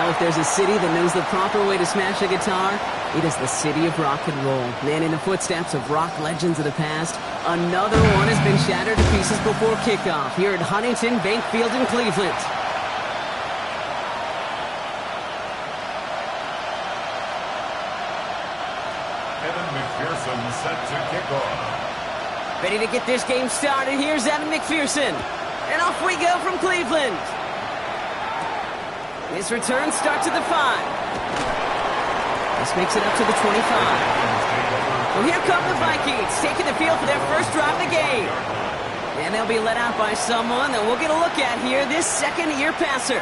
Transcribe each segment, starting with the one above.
if there's a city that knows the proper way to smash a guitar, it is the city of rock and roll. And in the footsteps of rock legends of the past, another one has been shattered to pieces before kickoff here at Huntington Bank Field in Cleveland. Evan McPherson set to kick off. Ready to get this game started. Here's Evan McPherson. And off we go from Cleveland. This return starts at the 5. This makes it up to the 25. Well, here come the Vikings, taking the field for their first drive of the game. And they'll be let out by someone that we'll get a look at here, this second-year passer.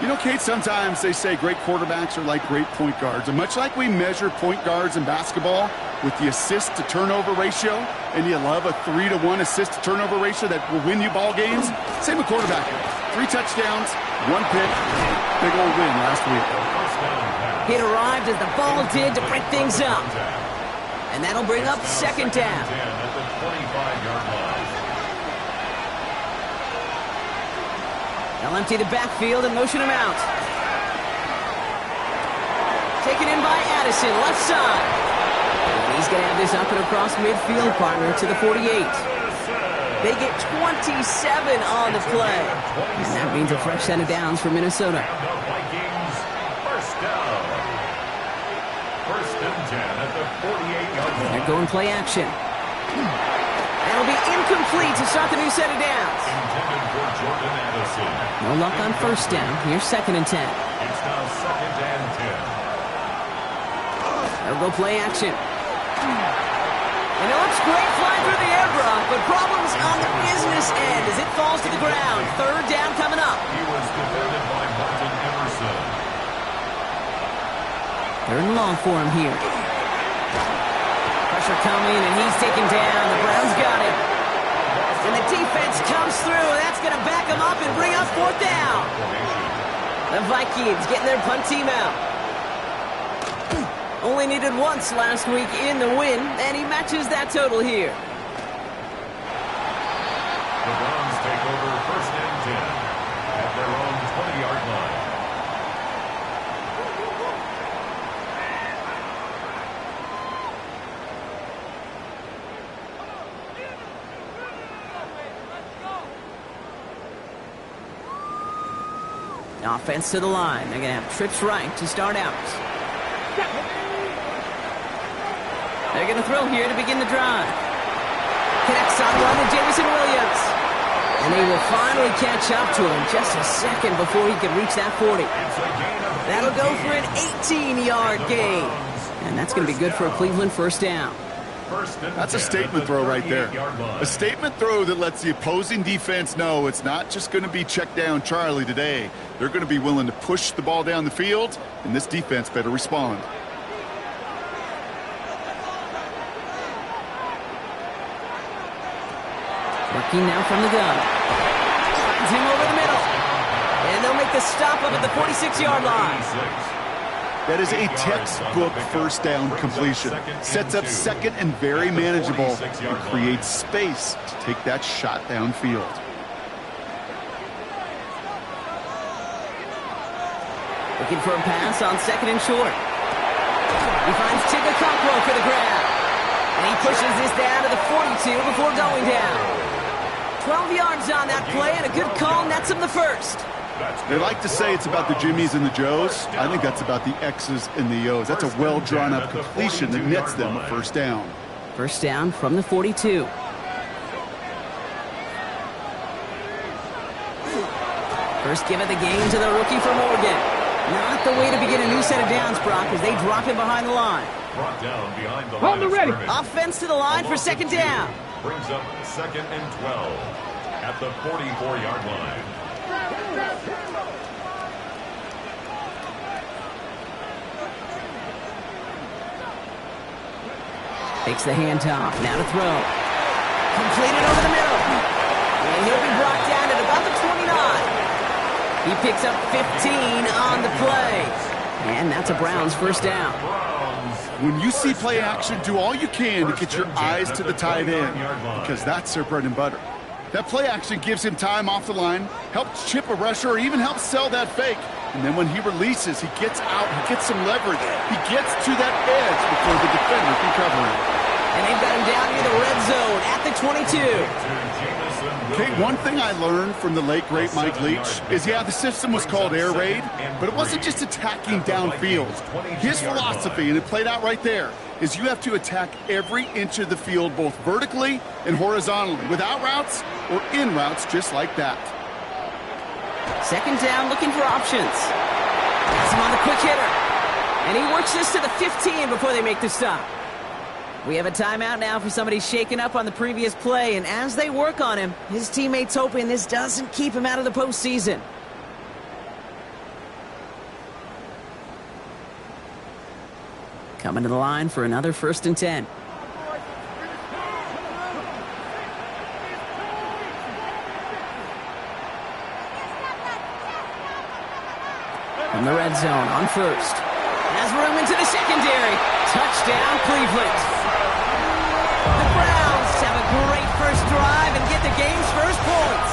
You know, Kate, sometimes they say great quarterbacks are like great point guards. And much like we measure point guards in basketball with the assist-to-turnover ratio, and you love a 3-to-1 assist-to-turnover ratio that will win you ball games, same with quarterback. 3 touchdowns, 1 pick, big old win last week. It arrived as the ball did to break things up. And that'll bring up second down. At the 25-yard line. They'll empty the backfield and motion him out. Taken in by Addison, left side. And he's going to have this up and across midfield, partner, to the 48. They get 27 on the play. And that means a fresh set of downs for Minnesota. And the Vikings first down. First and 10 at the 48-yard line. They're going play action. That'll be incomplete to start the new set of downs. Intended for Jordan Addison. No luck on first down. Here's second and 10. It's now second and 10. They'll go play action. And it looks great flying through the air, Brock, but problems on the business end as it falls to the ground. Third down coming up. He was defended by Martin Emerson. Third and long for him here. Pressure coming, and he's taken down. The Browns got him. And the defense comes through. That's going to back him up and bring up fourth down. The Vikings getting their punt team out. Only needed once last week in the win, and he matches that total here. The Browns take over first and 10 at their own 20-yard line. Offense to the line. They're going to have trips right to start out. They're going to throw here to begin the drive. Connects on one to Jameson Williams. And they will finally catch up to him just a second before he can reach that 40. That'll go for an 18-yard gain. And that's going to be good for a Cleveland first down. That's a statement throw right there. A statement throw that lets the opposing defense know it's not just going to be check down Charlie today. They're going to be willing to push the ball down the field, and this defense better respond. Working now from the gun. Finds him over the middle. And they'll make the stop up at the 46-yard line. That is a textbook first down completion. Sets up second and very manageable and creates space to take that shot downfield. Looking for a pass on second and short. He finds Chigakonkwo for the grab. And he pushes this down to the 42 before going down. 12 yards on that play, and a good call nets him the first. They like to say it's about the Jimmies and the Joes. I think that's about the X's and the O's. That's a well-drawn-up completion that nets them a first down. First down from the 42. First give of the game to the rookie from Oregon. Not the way to begin a new set of downs, Brock, as they drop him behind the line. Brought down behind the line of scrimmage. Offense to the line for second down. Brings up second and 12 at the 44-yard line. Takes the handoff. Now to throw. Completed over the middle. And he'll be brought down at about the 29. He picks up 15 on the play. And that's a Browns first down. When you see play action, do all you can to get your eyes to the tight end, because that's their bread and butter. That play action gives him time off the line, helps chip a rusher, or even helps sell that fake. And then when he releases, he gets out, he gets some leverage. He gets to that edge before the defender can cover him. And they've got him down near the red zone at the 22. Okay, one thing I learned from the late, great Mike Leach is, yeah, the system was called air raid, but it wasn't just attacking downfield. His philosophy, and it played out right there, is you have to attack every inch of the field, both vertically and horizontally, without routes or in routes just like that. Second down, looking for options. Has him on the quick hitter. And he works this to the 15 before they make the stop. We have a timeout now for somebody shaken up on the previous play, and as they work on him, his teammates hoping this doesn't keep him out of the postseason. Coming to the line for another 1st and 10. From the red zone on first. Has room into the secondary. Touchdown, Cleveland. The Browns have a great first drive and get the game's first points.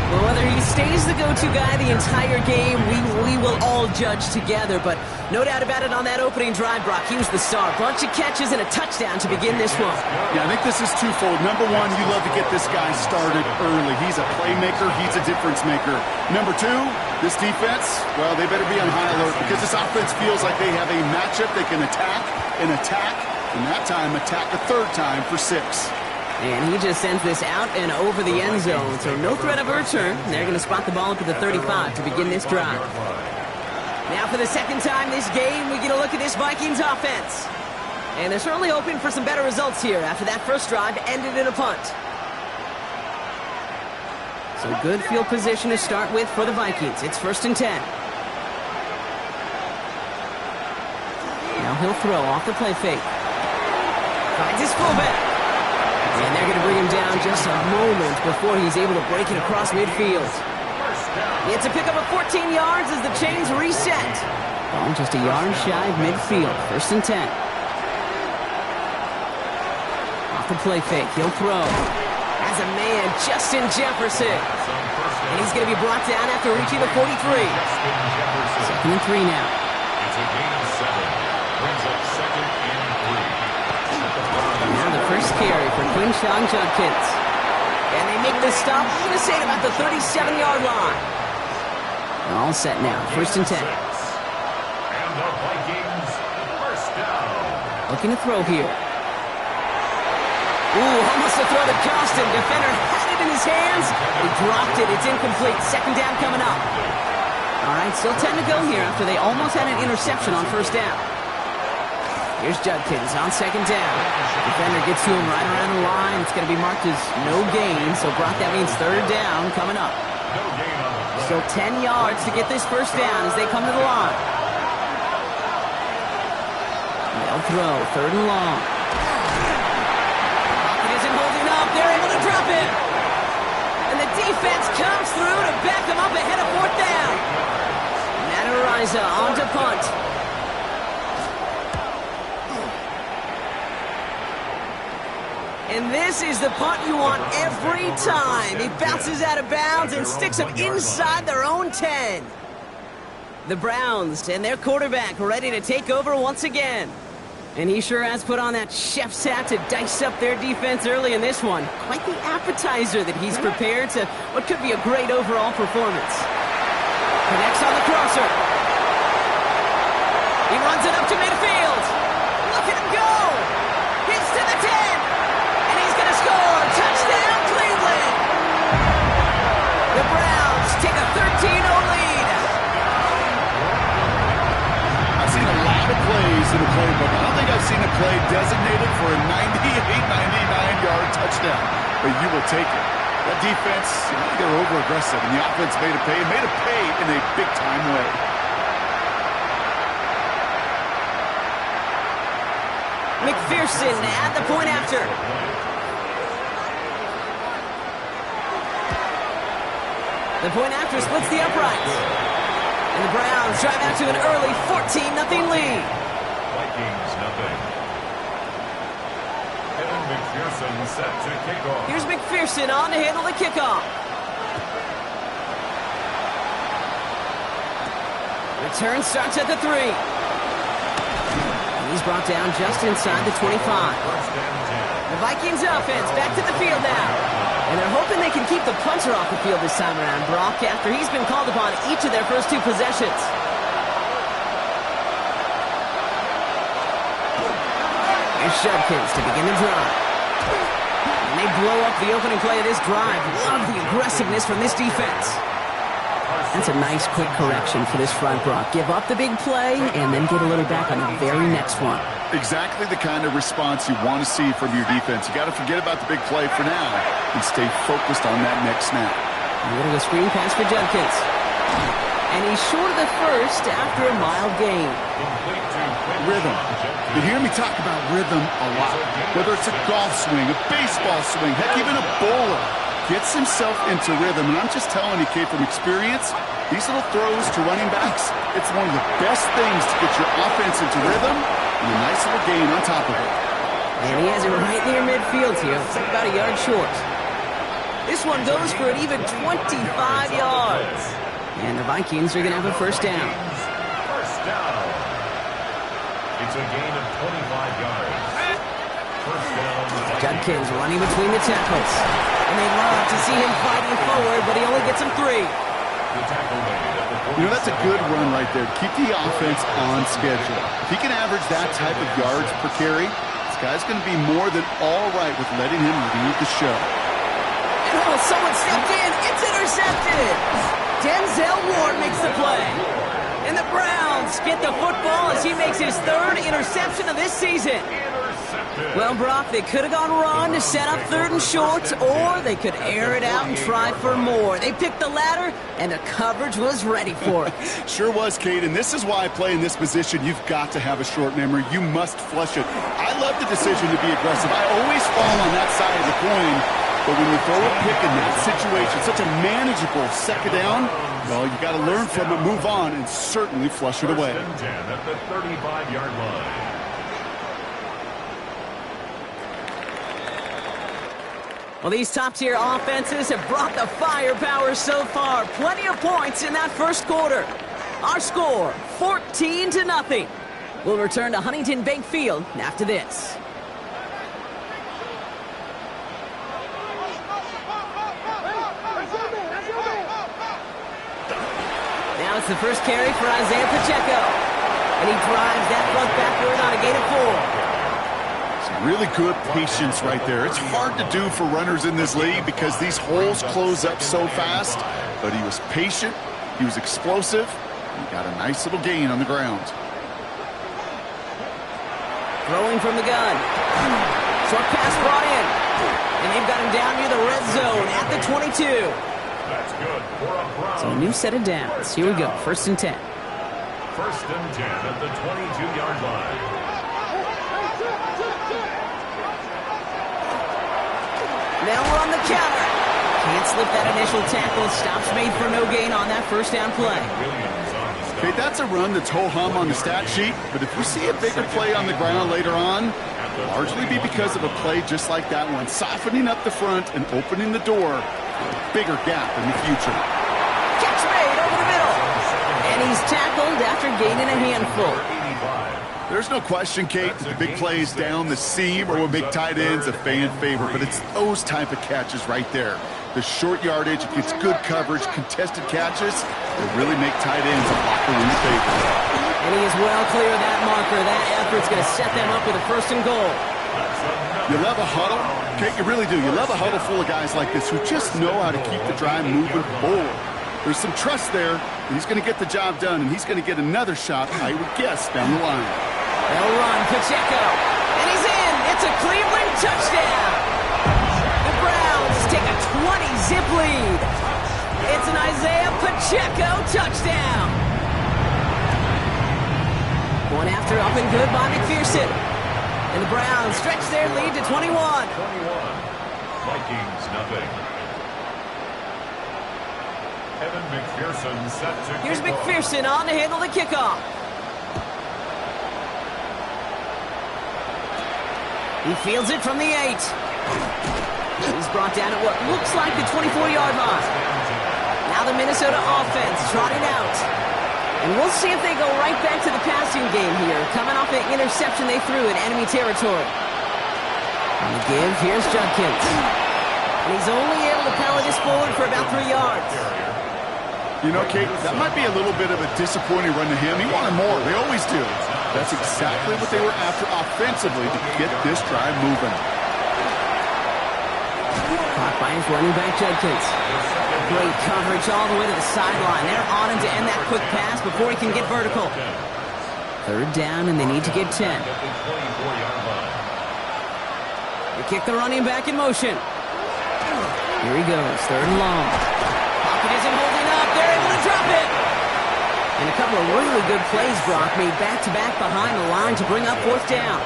Well, whether he stays the go-to guy the entire game, we will all judge together. But no doubt about it, on that opening drive, Brock, he was the star. Bunch of catches and a touchdown to begin this one. Yeah, I think this is twofold. Number one, you love to get this guy started early. He's a playmaker. He's a difference maker. Number two, this defense, well, they better be on high alert because this offense feels like they have a matchup they can attack, and that time attack a third time for 6. And he just sends this out and over the end zone, so no threat of a return. They're going to spot the ball up at the 35 to begin this drive. Now for the second time this game, we get a look at this Vikings offense. And they're certainly hoping for some better results here after that first drive ended in a punt. So good field position to start with for the Vikings. It's 1st and 10. Now he'll throw off the play fake. Finds his fullback. And they're going to bring him down just a moment before he's able to break it across midfield. It's a pickup of 14 yards as the chains reset. Ball just a yard shy of midfield. 1st and 10. Off the play fake. He'll throw. Has a man, Justin Jefferson. And he's going to be brought down after reaching the 43. 2nd and 3 now. It's a gain of 7. Brings up 2nd and 3. Now the first carry for Quinshon Judkins. And they make the stop, I'm going to say, at about the 37-yard line. All set now, 1st and 10. And the Vikings, 1st down. Looking to throw here. Ooh, almost a throw to Costin. Defender had it in his hands. He dropped it. It's incomplete. 2nd down coming up. All right, still 10 to go here after they almost had an interception on 1st down. Here's Judkins on 2nd down. Defender gets to him right around the line. It's going to be marked as no gain. So, Brock, that means 3rd down coming up. No gain on the play. So 10 yards to get this 1st down as they come to the line. They'll throw. 3rd and long. Pocket isn't holding up. They're able to drop it. And the defense comes through to back them up ahead of 4th down. Matt Araiza on to punt. And this is the punt you want every time. He bounces out of bounds and sticks them inside their own 10. The Browns and their quarterback ready to take over once again. And he sure has put on that chef's hat to dice up their defense early in this one. Quite the appetizer that he's prepared to what could be a great overall performance. Connects on the crosser. He runs it up to midfield. Look at him go. Hits to the 10. Score! Touchdown, Cleveland! The Browns take a 13-0 lead. I've seen a lot of plays in the playbook. I don't think I've seen a play designated for a 99-yard touchdown, but you will take it. That defense, they're over-aggressive, and the offense made it pay in a big-time way. McPherson at the point after. The point after splits the uprights. And the Browns drive out to an early 14-0 lead. Vikings, nothing. Kevin McPherson. McPherson set to kick off. Here's McPherson on to handle the kickoff. Return starts at the 3. And he's brought down just inside the 25. First and 10. The Vikings offense back to the field now. And they're hoping they can keep the punter off the field this time around, Brock, after he's been called upon each of their first 2 possessions. Here's Judkins to begin the drive. And they blow up the opening play of this drive. Love the aggressiveness from this defense. That's a nice quick correction for this front, Brock. Give up the big play and then get a little back on the very next one. Exactly the kind of response you want to see from your defense. You got to forget about the big play for now and stay focused on that next snap. A little of a screen pass for Judkins. And he's short of the first after a mild gain. Rhythm. You hear me talk about rhythm a lot. Whether it's a golf swing, a baseball swing, heck, even a bowler gets himself into rhythm. And I'm just telling you, Kate, from experience, these little throws to running backs, it's one of the best things to get your offense into rhythm and a nice little gain on top of it. And he has it right near midfield here. It's like about a yard short. This one goes for an even 25 yards. And the Vikings are going to have a first down. First down. It's a gain of 25 yards. First down. Judkins running between the tackles. And they love to see him fighting forward, but he only gets him 3. The tackle made at the 47. You know, that's a good run right there. Keep the offense on schedule. If he can average that type of yards per carry, this guy's going to be more than all right with letting him lead the show. And oh, someone stepped in. It's intercepted. Denzel Ward makes the play. And the Browns get the football as he makes his 3rd interception of this season. Well, Brock, they could have gone run to set up 3rd and short, or they could air it out and try for more. They picked the latter, and the coverage was ready for it. Sure was, Kate, and this is why I play in this position. You've got to have a short memory. You must flush it. I love the decision to be aggressive. I always fall on that side of the coin, but when you throw a pick in that situation, such a manageable 2nd down, well, you got to learn from it, move on, and certainly flush it away. First and 10 at the 35-yard line. Well, these top-tier offenses have brought the firepower so far. Plenty of points in that first quarter. Our score, 14-0. We'll return to Huntington Bank Field after this. Now it's the first carry for Isaiah Pacheco. And he drives that front backward on a gain of 4. Really good patience right there. It's hard to do for runners in this league because these holes close up so fast, but he was patient, he was explosive, and he got a nice little gain on the ground. Throwing from the gun. Short pass brought in. And they've got him down near the red zone at the 22. That's good for a Brown. So a new set of downs. Here we go, 1st and 10. First and 10 at the 22-yard line. Now we're on the counter. Can't slip that initial tackle. Stops made for no gain on that first down play. Okay, that's a run that's ho-hum on the stat sheet, but if we see a bigger play on the ground later on, it'll largely be because of a play just like that one, softening up the front and opening the door for a bigger gap in the future. Catch made over the middle. And he's tackled after gaining a handful. There's no question, Kate, that the big plays down the seam or with big tight ends a fan favorite, but it's those type of catches right there. The short yardage, it gets good coverage, contested catches, that really make tight ends a locker room favorite. And he is well clear of that marker. That effort's going to set them up with a 1st and goal. You love a huddle? Kate, you really do. You love a huddle full of guys like this who just know how to keep the drive moving forward. There's some trust there, and he's going to get the job done, and he's going to get another shot, I would guess, down the line. They'll run, Pacheco, and he's in. It's a Cleveland touchdown. The Browns take a 20-zip lead. It's an Isaiah Pacheco touchdown. One after up and good by McPherson. And the Browns stretch their lead to 21. 21. Vikings nothing. Evan McPherson set to Here's McPherson on to handle the kickoff. He fields it from the 8. He's brought down at what looks like the 24-yard line. Now the Minnesota offense trotting out. And we'll see if they go right back to the passing game here, coming off an interception they threw in enemy territory. On the give, here's Judkins. And he's only able to power this forward for about 3 yards. You know, Kate, that might be a little bit of a disappointing run to him. He wanted more. They always do. That's exactly what they were after offensively to get this drive moving. Caught by his running back, Judkins. Great coverage all the way to the sideline. They're on him to end that quick pass before he can get vertical. 3rd down, and they need to get 10. They kick the running back in motion. Here he goes, 3rd and long. Pocket isn't holding up. They're able to drop it. And a couple of really good plays, Brock, made back-to-back behind the line to bring up 4th down.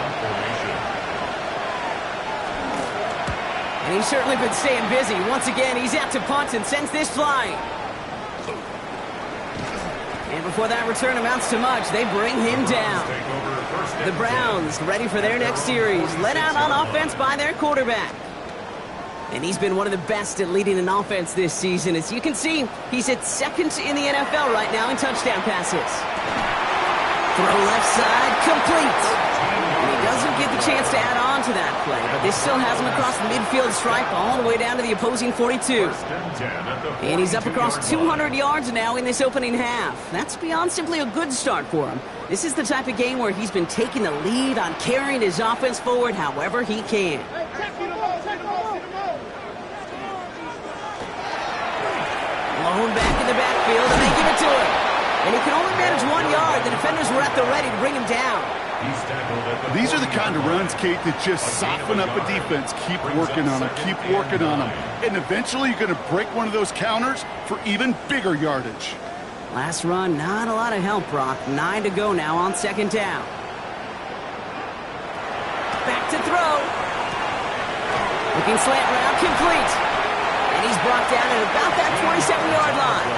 And he's certainly been staying busy. Once again, he's out to punt and sends this flying. And before that return amounts to much, they bring him down. The Browns ready for their next series, led out on offense by their quarterback. And he's been one of the best at leading an offense this season. As you can see, he's at 2nd in the NFL right now in touchdown passes. Throw left side, complete. And he doesn't get the chance to add on to that play, but this still has him across the midfield stripe all the way down to the opposing 42. And he's up across 200 yards now in this opening half. That's beyond simply a good start for him. This is the type of game where he's been taking the lead on carrying his offense forward however he can. Blown back in the backfield, and they give it to him. And he can only manage 1 yard. The defenders were at the ready to bring him down. These are the kind of runs, Kate, that just soften up a defense. Keep working on them, keep working on them. And eventually you're going to break one of those counters for even bigger yardage. Last run, not a lot of help, Brock. 9 to go now on 2nd down. Back to throw. Looking slant route, complete. And he's brought down at about that 27-yard line.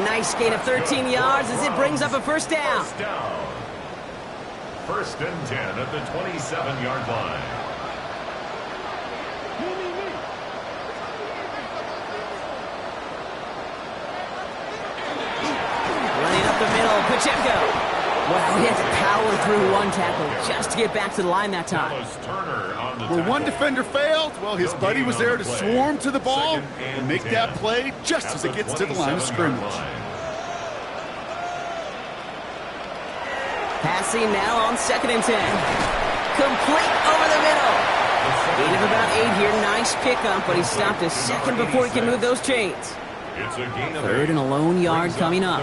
A nice gain of 13 yards as it brings up a 1st down. 1st and 10 at the 27-yard line. Running up the middle, Pacheco. Well, he had to power through one tackle just to get back to the line that time. Where one defender failed, well, his buddy was there to swarm to the ball and make that play just as it gets to the line of scrimmage. Passing now on 2nd and 10. Complete over the middle. Gain of about 8 here. Nice pickup, but he stopped a second before he can move those chains. 3rd and a lone yard coming up.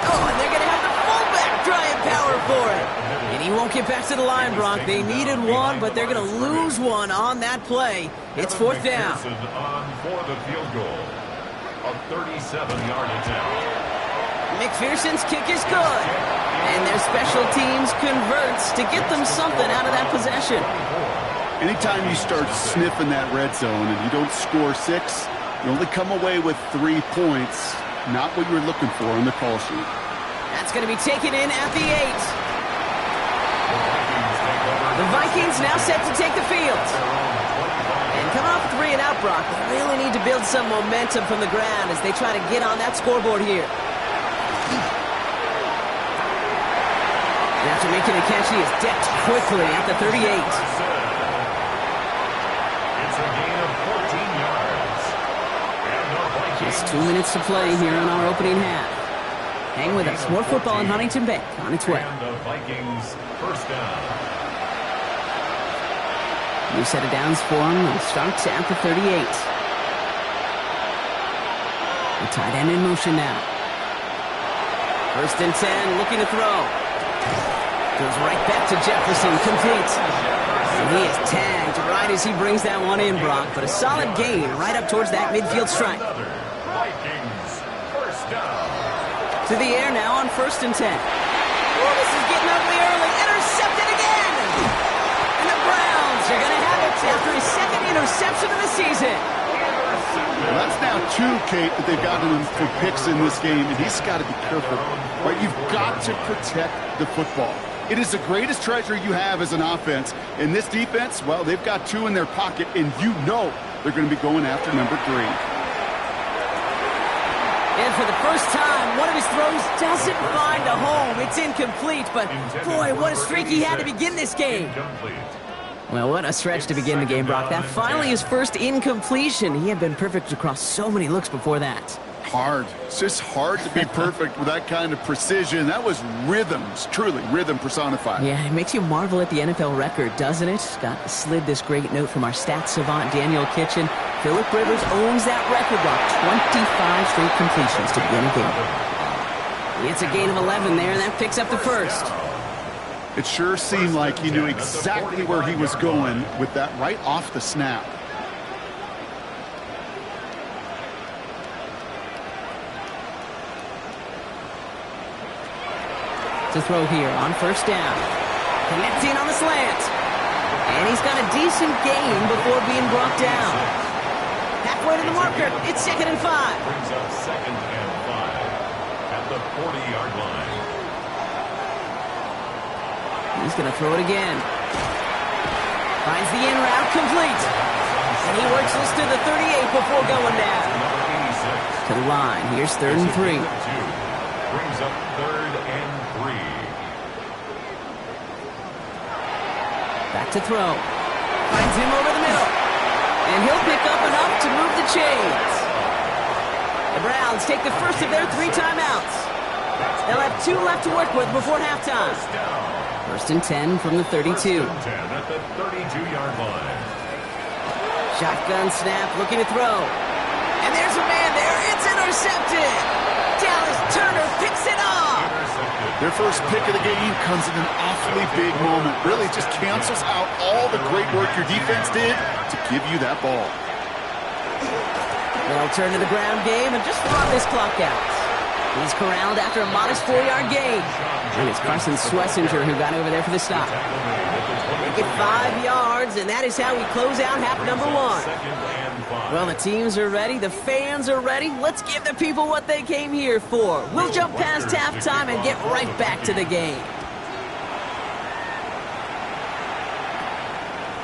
Oh, and they're going to have the fullback try and power for it. And he won't get back to the line, Brock. They needed one, but they're going to lose one on that play. It's 4th down. On for the field goal. A 37-yard attempt. McPherson's kick is good. And their special teams converts to get them something out of that possession. Anytime you start sniffing that red zone and you don't score 6, you only come away with 3 points. Not what you were looking for in the call sheet. That's going to be taken in at the 8. The Vikings now set to take the field. And coming off 3 and out, Brock, they really need to build some momentum from the ground as they try to get on that scoreboard here. After making a catch, he is decked quickly at the 38. It's a gain of 14 yards. Just 2 minutes to play here in our opening half. Hang with us. More football in Huntington Bank on its way. And the Vikings 1st down. New set of downs for him. It starts at the 38. The tight end in motion now. 1st and 10, looking to throw. Goes right back to Jefferson, complete. And he is tagged right as he brings that one in, Brock. But a solid gain right up towards that midfield stripe. Vikings 1st down. To the air now on 1st and 10. Oh, this is getting ugly early. Intercepted again. And the Browns are going to have it after his 2nd interception of the season. Well, that's now 2, Kate, that they've gotten him for picks in this game, and he's got to be careful. Right? You've got to protect the football. It is the greatest treasure you have as an offense. In this defense, well, they've got 2 in their pocket, and you know they're going to be going after number 3. And for the first time, one of his throws doesn't find a home. It's incomplete, but boy, what a streak he had to begin this game. Well, what a stretch to begin the game, Brock. That finally his first incompletion. He had been perfect across so many looks before that. Hard. It's just hard to be perfect with that kind of precision. That was rhythms, truly rhythm personified. Yeah, it makes you marvel at the NFL record, doesn't it? Got slid this great note from our stats savant, Daniel Kitchen. Phillip Rivers owns that record, Brock. 25 straight completions to begin a game. It's a gain of 11 there, and that picks up the first. It sure seemed like he knew exactly where he was going with that right off the snap. To throw here on first down. Connecting on the slant. And he's got a decent gain before being brought down. Halfway to the marker. It's 2nd and 5. Brings up 2nd and 5 at the 40-yard line. He's going to throw it again. Finds the in route complete. And he works this to the 38 before going down. To the line. Here's 3rd and 3. Brings up 3rd and 3. Back to throw. Finds him over the middle. And he'll pick up enough to move the chains. The Browns take the first of their 3 timeouts. They'll have 2 left to work with before halftime. 1st and 10 from the 32. 1st and 10 at the 32-yard line. Shotgun snap, looking to throw. And there's a man there. It's intercepted. Dallas Turner picks it off. Their first pick of the game comes in an awfully big moment. Really just cancels out all the great work your defense did to give you that ball. They'll turn to the ground game and just run this clock out. He's corralled after a modest 4-yard gain. And it's Carson Schlesinger who got over there for the stop. Make it 5 yards, and that is how we close out half number 1. Well, the teams are ready. The fans are ready. Let's give the people what they came here for. We'll jump past halftime and get right back to the game.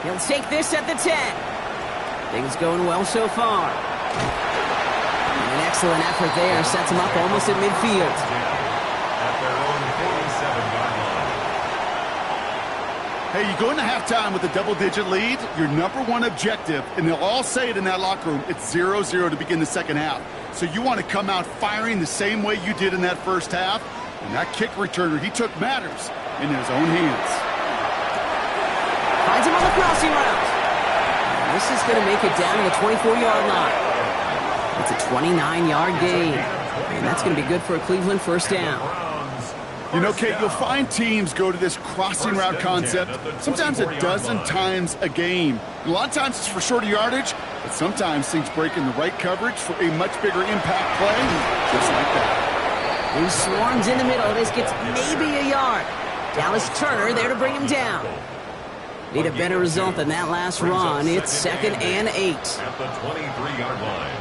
He'll take this at the 10. Things going well so far. An excellent effort there. Sets him up almost at midfield. At their own 47-yard line. Hey, you go into halftime with a double-digit lead, your number 1 objective, and they'll all say it in that locker room, it's 0-0 to begin the second half. So you want to come out firing the same way you did in that first half, and that kick returner, he took matters in his own hands. Finds him on the crossing route. And this is going to make it down to the 24-yard line. It's a 29-yard gain, and that's going to be good for a Cleveland first down. You know, Kate, you'll find teams go to this crossing route concept sometimes a dozen times a game. A lot of times it's for shorter yardage, but sometimes things break in the right coverage for a much bigger impact play, just like that. He swarms in the middle. This gets maybe a yard. Dallas Turner there to bring him down. Need a better result than that last run. It's 2nd and 8. At the 23-yard line.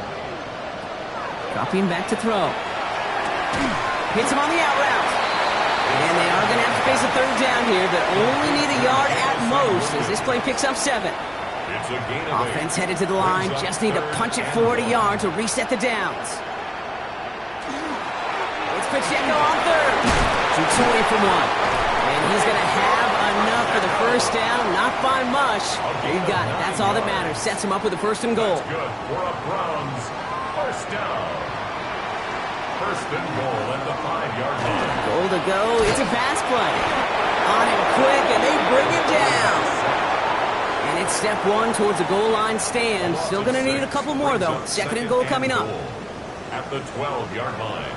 Dropping back to throw. Hits him on the out route. And they are going to have to face a 3rd down here, but only need a yard at most as this play picks up 7. It's a gain of 8. Offense headed to the line. Just need to punch it forward a yard to reset the downs. It's Pacheco on 3rd. Shoots away from 1. And he's going to have enough for the first down. Not by much. You got it. That's all that matters. Sets him up with a 1st and goal. That's good for a Browns first down. 1st and goal at the 5-yard line. Goal to go. It's a pass play. On him quick, and they bring him down. And it's step 1 towards a goal line stand. Still going to need a couple more, though. 2nd and goal coming up. At the 12-yard line.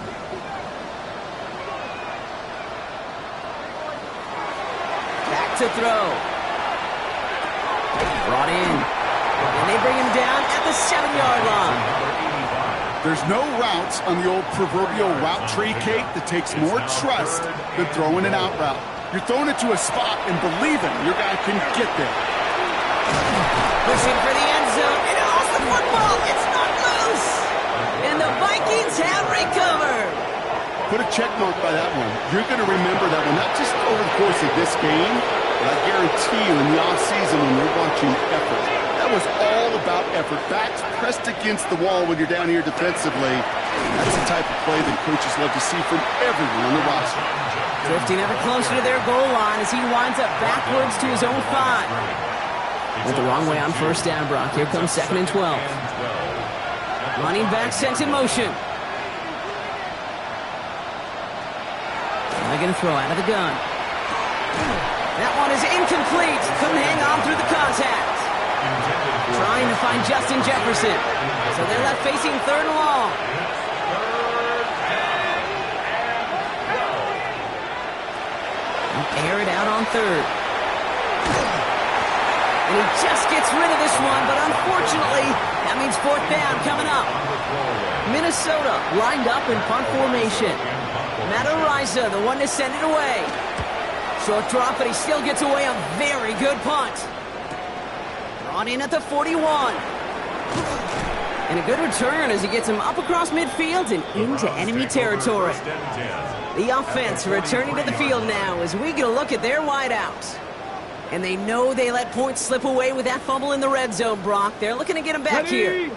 Back to throw. Brought in. And they bring him down at the 7-yard line. There's no routes on the old proverbial route tree, Kate, that takes more trust than throwing an out route. You're throwing it to a spot and believing your guy can get there. Pushing for the end zone, and it lost the football. It's not loose. And the Vikings have recovered. put a check mark by that one. You're going to remember that one, not just over the course of this game, but I guarantee you in the offseason when you're watching effort. That was all about effort. Backs pressed against the wall when you're down here defensively. That's the type of play that coaches love to see from everyone on the roster. Drifting ever closer to their goal line as he winds up backwards to his own 5. Went the wrong way on first down, Brock. Here comes 2nd and 12. Running back sent in motion. They're going to throw out of the gun. That one is incomplete. Couldn't hang on through the contact. Trying to find Justin Jefferson. So they're left facing 3rd and long. Air it out on 3rd. And he just gets rid of this one, but unfortunately, that means 4th down coming up. Minnesota lined up in punt formation. Matt Araiza, the one to send it away. Short drop, but he still gets away a very good punt. Brought in at the 41. And a good return as he gets him up across midfield and into enemy territory. The offense returning to the field now as we get a look at their wideouts. And they know they let points slip away with that fumble in the red zone, Brock. They're looking to get him back here.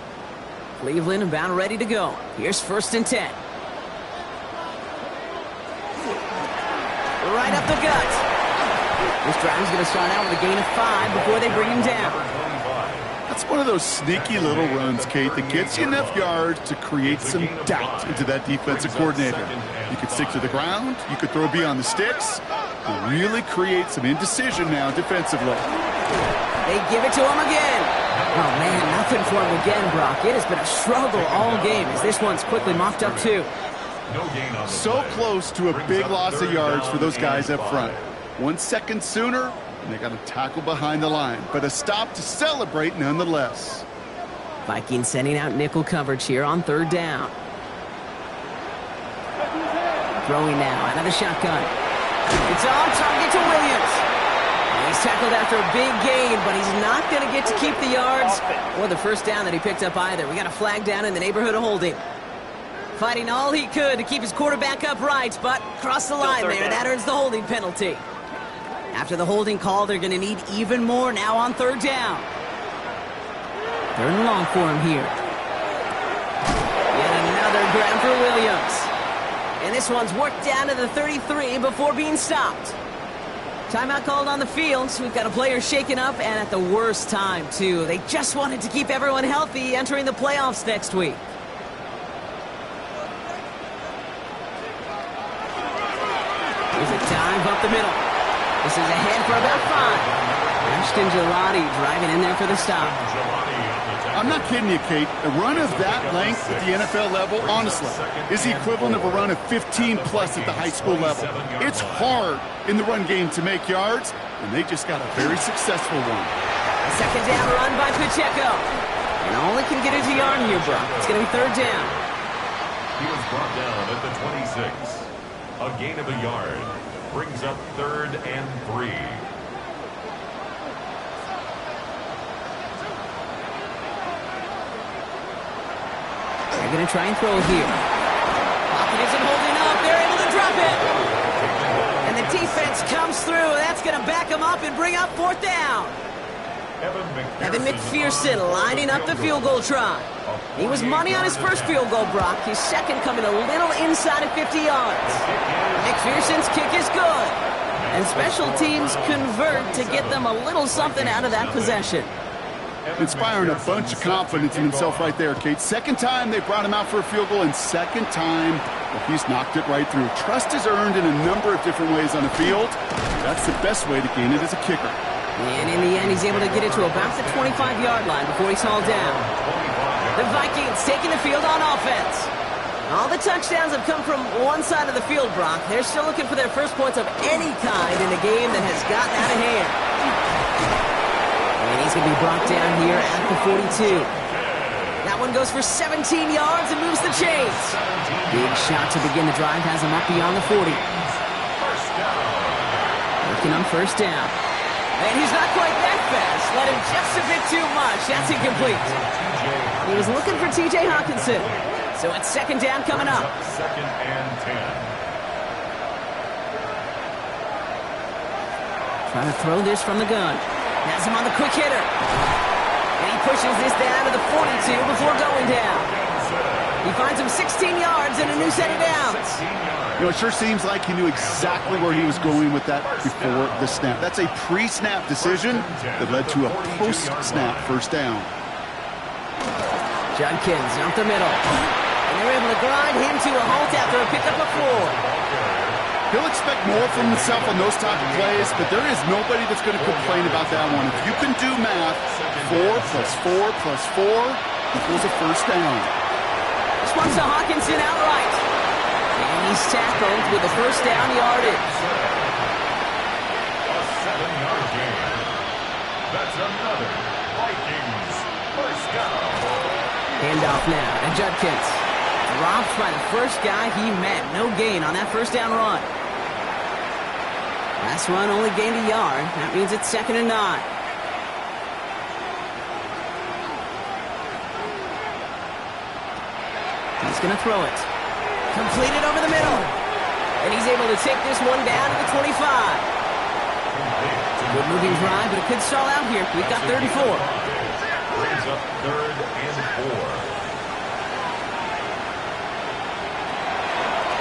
Cleveland about ready to go. Here's 1st and 10. Right up the gut. This drive is going to start out with a gain of 5 before they bring him down. That's one of those sneaky little runs, Kate, that gets you enough yards to create some doubt into that defensive coordinator. You could stick to the ground. You could throw beyond the sticks. And really create some indecision now defensively. They give it to him again. Oh, man, nothing for him again, Brock. It has been a struggle all game as this one's quickly mopped up, too. So close to a big loss of yards for those guys up front. 1 second sooner, and they got a tackle behind the line. But a stop to celebrate nonetheless. Vikings sending out nickel coverage here on 3rd down. Throwing now out of the shotgun. It's on target to Williams. He's tackled after a big gain, but he's not going to get to keep the yards or the first down that he picked up either. We got a flag down in the neighborhood of holding. Fighting all he could to keep his quarterback upright, but crossed the line there. That earns the holding penalty. After the holding call, they're going to need even more now on 3rd down. 3rd and long for him here. Yet another grab for Williams. And this one's worked down to the 33 before being stopped. Timeout called on the field, so we've got a player shaken up, and at the worst time, too. They just wanted to keep everyone healthy entering the playoffs next week. Here's a dive up the middle. This is ahead for about 5. Ashton Gillotte driving in there for the stop. I'm not kidding you, Kate. A run of that length at the NFL level, honestly, is the equivalent of a run of 15-plus at the high school level. It's hard in the run game to make yards, and they just got a very successful one. A 2nd down run by Pacheco. And all he can get is a yard here, Brock. It's going to be 3rd down. He was brought down at the 26. A gain of a yard brings up 3rd and 3. They're going to try and throw here. Pocket isn't holding up. They're able to drop it. And the defense comes through. That's going to back them up and bring up 4th down. Evan McPherson lining up the field goal try. He was money on his first field goal, Brock. His second coming a little inside of 50 yards. McPherson's kick is good. And special teams convert to get them a little something out of that possession. Inspiring a bunch of confidence in himself right there, Kate. 2nd time they brought him out for a field goal, and 2nd time he's knocked it right through. Trust is earned in a number of different ways on the field. That's the best way to gain it as a kicker. And in the end, he's able to get it to about the 25-yard line before he's hauled down. The Vikings taking the field on offense. All the touchdowns have come from one side of the field, Brock. They're still looking for their first points of any kind in a game that has gotten out of hand. And he's going to be brought down here at the 42. That one goes for 17 yards and moves the chains. Big shot to begin the drive has him up beyond the 40. Working on 1st down. And he's not quite that fast. Let him just a bit too much. That's incomplete. He was looking for T.J. Hawkinson. So it's second down coming up. Second and 10. Trying to throw this from the gun. Has him on the quick hitter. And he pushes this down to the 42 before going down. He finds him 16 yards and a new set of downs. You know, it sure seems like he knew exactly where he was going with that before the snap. That's a pre-snap decision that led to a post-snap first down. Judkins up the middle. And they're able to grind him to a halt after a pickup of 4. He'll expect more from himself on those type of plays, but there is nobody that's going to complain about that one. If you can do math, 4 plus 4 plus 4 equals a first down. This one's to Hawkinson outright. And he's tackled with a first down yardage. A 7-yard gain. That's another Vikings first down. Handoff now to Judkins. Dropped by the first guy he met. No gain on that first down run. Last run only gained a yard. That means it's second and 9. He's going to throw it. Completed over the middle. And he's able to take this one down to the 25. It's a good moving drive, but it could stall out here. We've got 34. Brings up third and 4.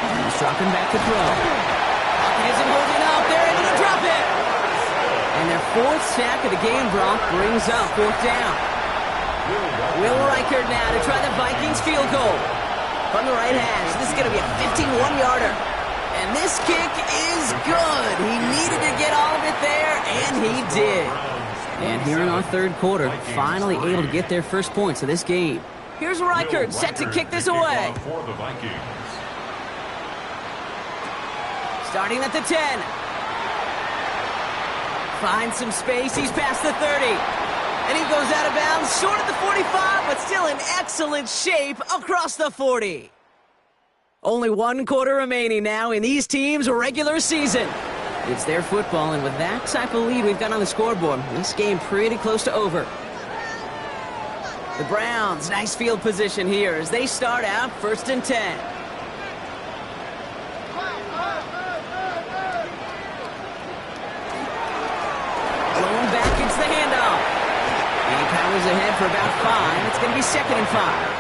He's dropping back to throw. Hawkins isn't holding up. They're able to drop it. And their 4th sack of the game, Brock, brings up 4th down. Will Reichert now to try the Vikings field goal. From the right hash, this is going to be a 51-yarder. And this kick is good. He needed to get all of it there, and he did. And here in our third quarter, finally able to get their first points of this game. Here's Reichert set to kick this away. For the Vikings. Starting at the 10. Finds some space. He's past the 30. And he goes out of bounds, short at the 45, but still in excellent shape across the 40. Only 1 quarter remaining now in these teams' regular season. It's their football, and with that type of lead we've got on the scoreboard, this game pretty close to over. The Browns, nice field position here as they start out 1st and 10. Blown back, it's the handoff. And he powers ahead for about 5. It's going to be 2nd and 5.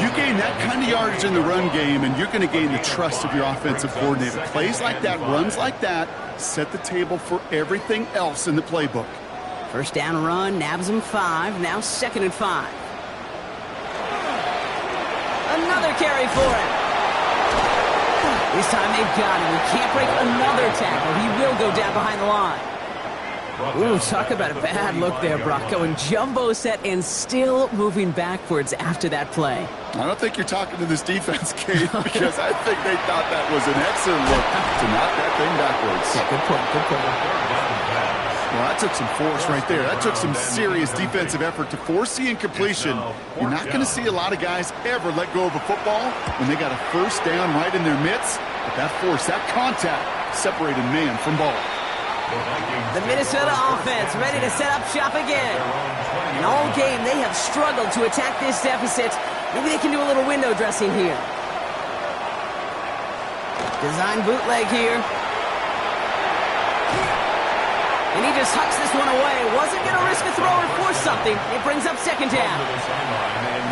You gain that kind of yardage in the run game, and you're going to gain the trust of your offensive coordinator. Plays like that, runs like that, set the table for everything else in the playbook. First down run, nabs him 5, now 2nd and 5. Another carry for him. This time they've got him. He can't break another tackle. He will go down behind the line. Ooh, talk about a bad look there, Brock. Going jumbo set and still moving backwards after that play. I don't think you're talking to this defense, Kate, because I think they thought that was an excellent look to knock that thing backwards. Yeah, good point, good point. Well, that took some force right there. That took some serious defensive effort to force the incompletion. You're not going to see a lot of guys ever let go of a football when they got a first down right in their midst. But that force, that contact, separated man from ball. The Minnesota offense ready to set up shop again. And all game, they have struggled to attack this deficit. Maybe they can do a little window dressing here. Design bootleg here. And he just hucks this one away. Wasn't going to risk a throw or force something. It brings up 2nd down.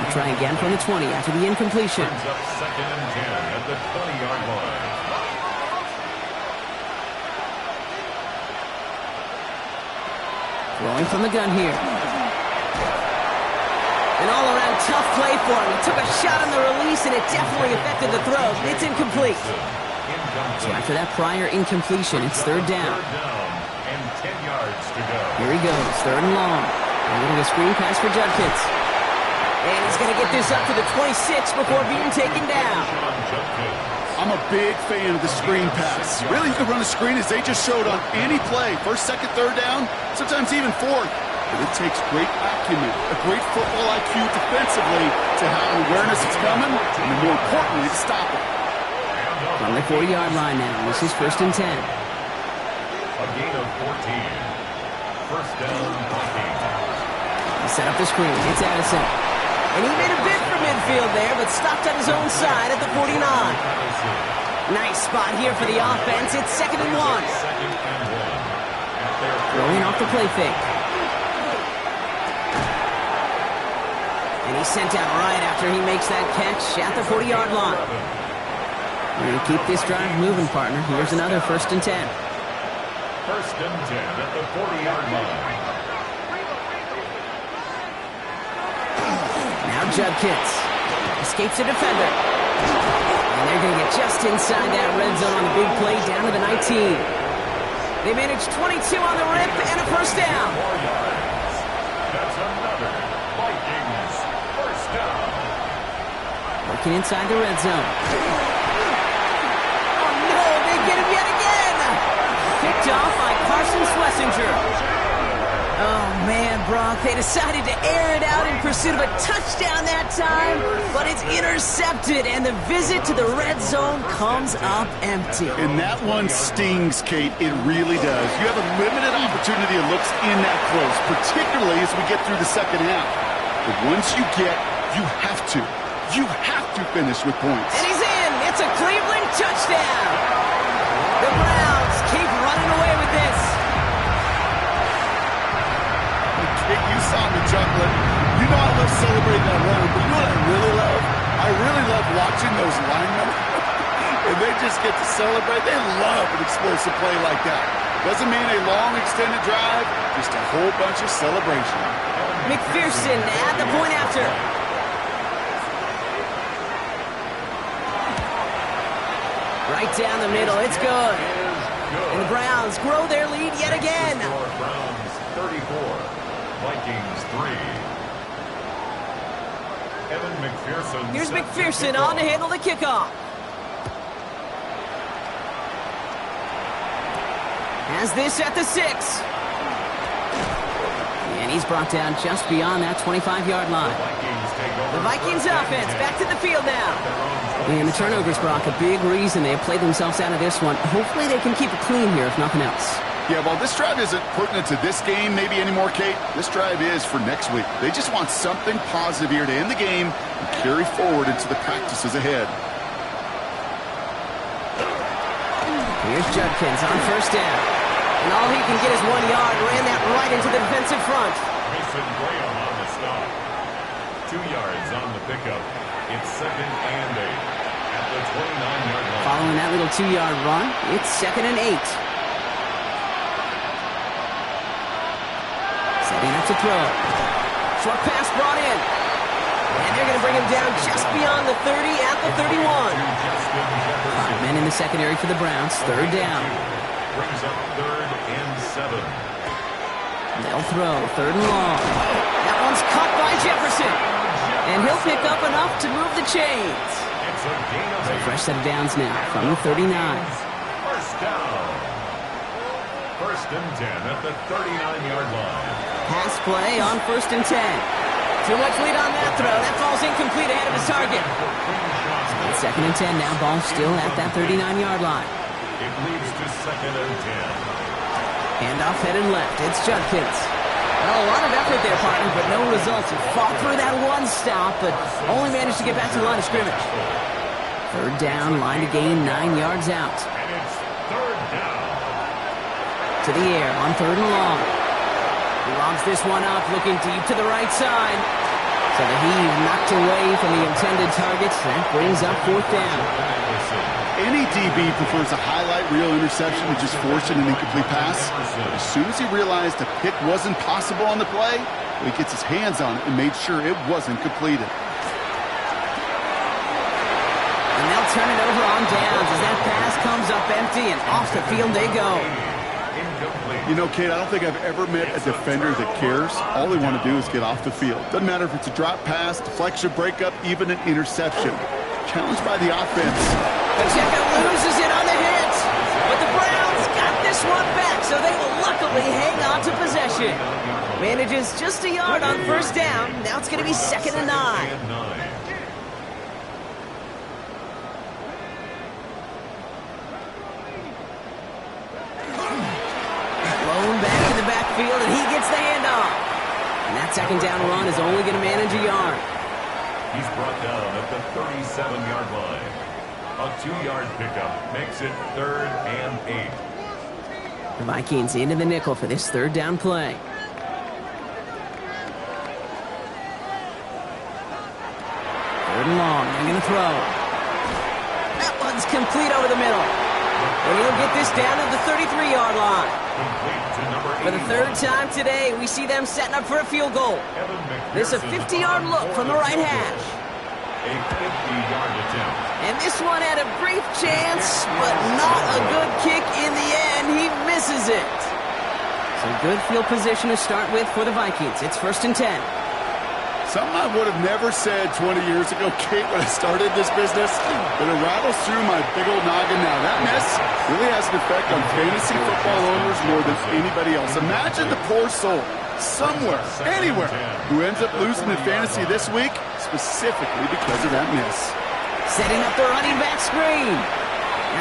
We'll try again from the 20 after the incompletion. Brings up 2nd and 10 at the 20-yard line. Throwing from the gun here. An all-around tough play for him. He took a shot on the release, and it definitely affected the throw. It's incomplete. So after that prior incompletion, it's 3rd down. And 10 yards to go. Here he goes, 3rd and long. A little screen pass for Judkins. And he's going to get this up to the 26 before being taken down. I'm a big fan of the screen pass. Really, you can run a screen as they just showed on any play. 1st, 2nd, 3rd down, sometimes even 4th. But it takes great acumen, a great football IQ defensively to have awareness it's coming, and more importantly, to stop it. On the 40-yard line now, this is 1st and 10. A gain of 14. First down, Vikings. Set up the screen. It's Addison. And he made a bid for midfield there, but stopped on his own side at the 49. Nice spot here for the offense. It's 2nd and 1. Throwing off the play fake. And he's sent out right after he makes that catch at the 40-yard line. We're going to keep this drive moving, partner. Here's another 1st and 10. 1st and 10 at the 40-yard line. Now Judkins escapes a defender. And they're going to get just inside that red zone on the big play down to the 19. They managed 22 on the rip and a 1st down. That's another Vikings 1st down. Working inside the red zone. Oh no, they get him yet again. Picked off by Carson Schlesinger. Oh, man, Brock, they decided to air it out in pursuit of a touchdown that time, but it's intercepted, and the visit to the red zone comes up empty. And that one stings, Kate. It really does. You have a limited opportunity of looks in that close, particularly as we get through the second half. But once you have to finish with points. And he's in. It's a Cleveland touchdown. The Browns keep running away with this. You saw me chuckling. You know I love celebrating that run, but you know what I really love? I really love watching those linemen. And they just get to celebrate. They love an explosive play like that. Doesn't mean a long extended drive, just a whole bunch of celebration. McPherson at the point after. Right down the middle. It's good. And the Browns grow their lead yet again. Browns 34. Vikings 3. Evan McPherson. Here's McPherson on to handle the kickoff. Has this at the 6. And he's brought down just beyond that 25-yard line. The Vikings offense back to the field now. And the turnovers, Brock, a big reason they have played themselves out of this one. Hopefully they can keep it clean here, if nothing else. Yeah, well, this drive isn't pertinent to this game maybe anymore, Kate. This drive is for next week. They just want something positive here to end the game and carry forward into the practices ahead. Here's Judkins on 1st down. And all he can get is 1 yard. Ran that right into the defensive front. Mason Graham on the stop. 2 yards on the pickup. It's 2nd and 8 at the 29-yard line. Following that little 2-yard run, it's 2nd and 8. Setting up to throw. Short pass brought in. And they're going to bring him down just beyond the 30 at the 31. 5 men in the secondary for the Browns. 3rd down. Brings up 3rd and 7. They'll throw. 3rd and long. That one's caught by Jefferson. And he'll pick up enough to move the chains. It's a gain of 8. Fresh set of downs now from the 39. 1st down. 1st and 10 at the 39-yard line. Pass play on 1st and 10. Too much lead on that throw. That ball's incomplete ahead of his target. It's 2nd and 10 now. Ball still at that 39-yard line. It leads to 2nd and 10. Handoff headed left. It's Judkins. Well, a lot of effort there, partner, but no results. He fought through that one stop, but only managed to get back to the line of scrimmage. 3rd down, line to gain 9 yards out. And it's 3rd down. To the air on 3rd and long. He lobs this one up, looking deep to the right side. So the heave knocked away from the intended targets. That brings up 4th down. Any DB prefers a highlight reel interception to just forcing an incomplete pass. As soon as he realized a pick wasn't possible on the play, he gets his hands on it and made sure it wasn't completed. And they'll turn it over on downs as that pass comes up empty and off the field they go. You know, Kate, I don't think I've ever met a defender that cares. All they want to do is get off the field. Doesn't matter if it's a drop pass, deflection, breakup, even an interception. Challenged by the offense. Pacheco loses it on the hit. But the Browns got this one back, so they will luckily hang on to possession. Manages just a yard on 1st down. Now it's going to be 2nd and 9. Back in the backfield, and he gets the handoff. And that 2nd down run is only going to manage a yard. He's brought down at the 37-yard line. A 2-yard pickup makes it 3rd and 8. The Vikings into the nickel for this third down play. Third and long. They're going to throw. That one's complete over the middle. And he'll get this down to the 33-yard line. For the third time today, we see them setting up for a field goal. This is a 50-yard look from the right hash. A 50-yard attempt. And this one had a brief chance, but not a good kick in the end. He misses it. So good field position to start with for the Vikings. It's 1st and 10. Something I would have never said 20 years ago, Kate, when I started this business, but it rattles through my big old noggin now. That miss really has an effect on fantasy football owners more than anybody else. Imagine the poor soul somewhere, anywhere, who ends up losing in fantasy this week, specifically because of that miss. Setting up the running back screen.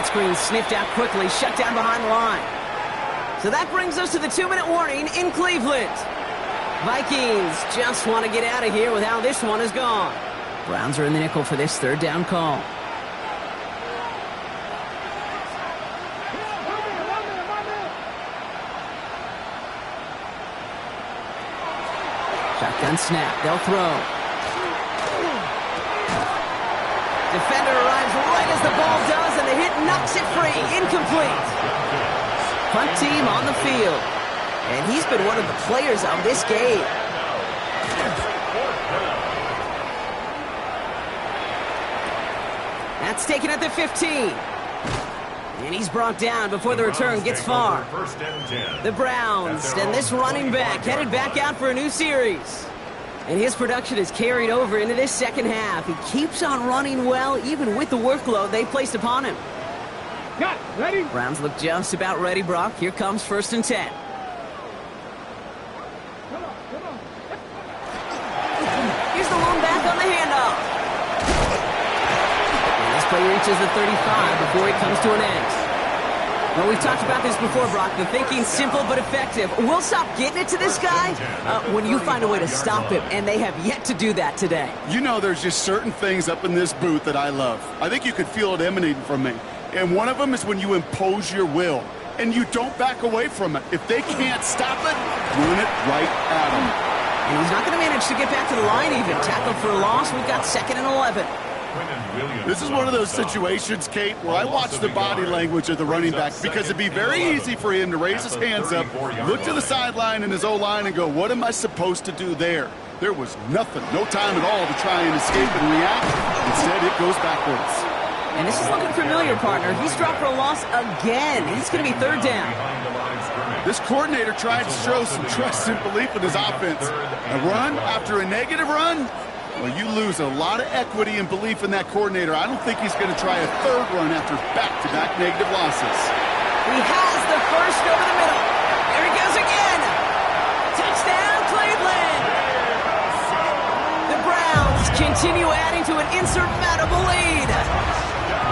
That screen sniffed out quickly, shut down behind the line. So that brings us to the 2-minute warning in Cleveland. Vikings just want to get out of here with how this one is gone. Browns are in the nickel for this third down call. Shotgun snap. They'll throw. Defender arrives right as the ball does, and the hit knocks it free. Incomplete. Punt team on the field. And he's been one of the players of this game. That's taken at the 15. And he's brought down before the return gets far. The Browns and this running back headed back out for a new series. And his production is carried over into this second half. He keeps on running well, even with the workload they placed upon him. Ready? Browns look just about ready, Brock. Here comes 1st and 10. Here's the lone back on the handoff. And this play reaches the 35 before it comes to an end. Well, we've talked about this before, Brock. The thinking's simple but effective. We'll stop getting it to this guy when you find a way to stop him, and they have yet to do that today. You know, there's just certain things up in this booth that I love. I think you could feel it emanating from me. And one of them is when you impose your will, and you don't back away from it. If they can't stop it, run it right at them. And he's not going to manage to get back to the line even. Tackled for a loss. We've got 2nd and 11. This is one of those situations, Kate, where I watch the body language of the running back because it'd be very easy for him to raise his hands up, look to the sideline and his O-line and go, what am I supposed to do there? There was nothing, no time at all to try and escape and react. Instead, it goes backwards. And this is looking familiar, partner. He's dropped for a loss again. He's going to be 3rd down. This coordinator tried to show some trust and belief in his offense. A run after a negative run? Well, you lose a lot of equity and belief in that coordinator. I don't think he's going to try a 3rd run after back-to-back negative losses. He has the first over the middle. There he goes again. Touchdown, Cleveland. The Browns continue adding to an insurmountable lead.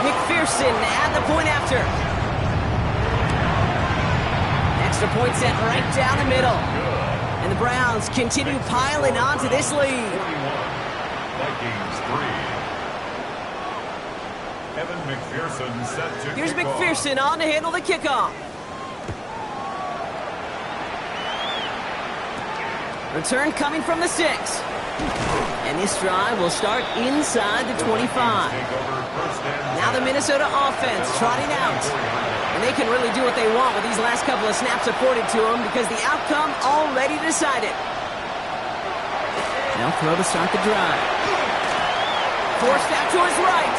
McPherson at the point after. Extra point set right down the middle. And the Browns continue piling onto this lead. Vikings 3. Evan McPherson set to Here's kick off. McPherson on to handle the kickoff. Return coming from the 6. And this drive will start inside the 25. Now the Minnesota offense trotting out. And they can really do what they want with these last couple of snaps afforded to them because the outcome already decided. They'll throw to start the drive. Forced out to his right.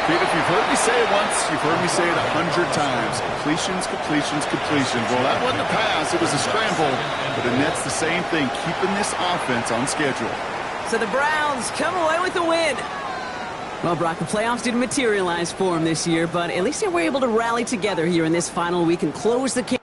Pete, if you've heard me say it once, you've heard me say it 100 times. Completions, completions, completions. Well, that wasn't a pass. It was a scramble. But the Nets, the same thing, keeping this offense on schedule. So the Browns come away with the win. Well, Brock, the playoffs didn't materialize for them this year, but at least they were able to rally together here in this final week and close the game.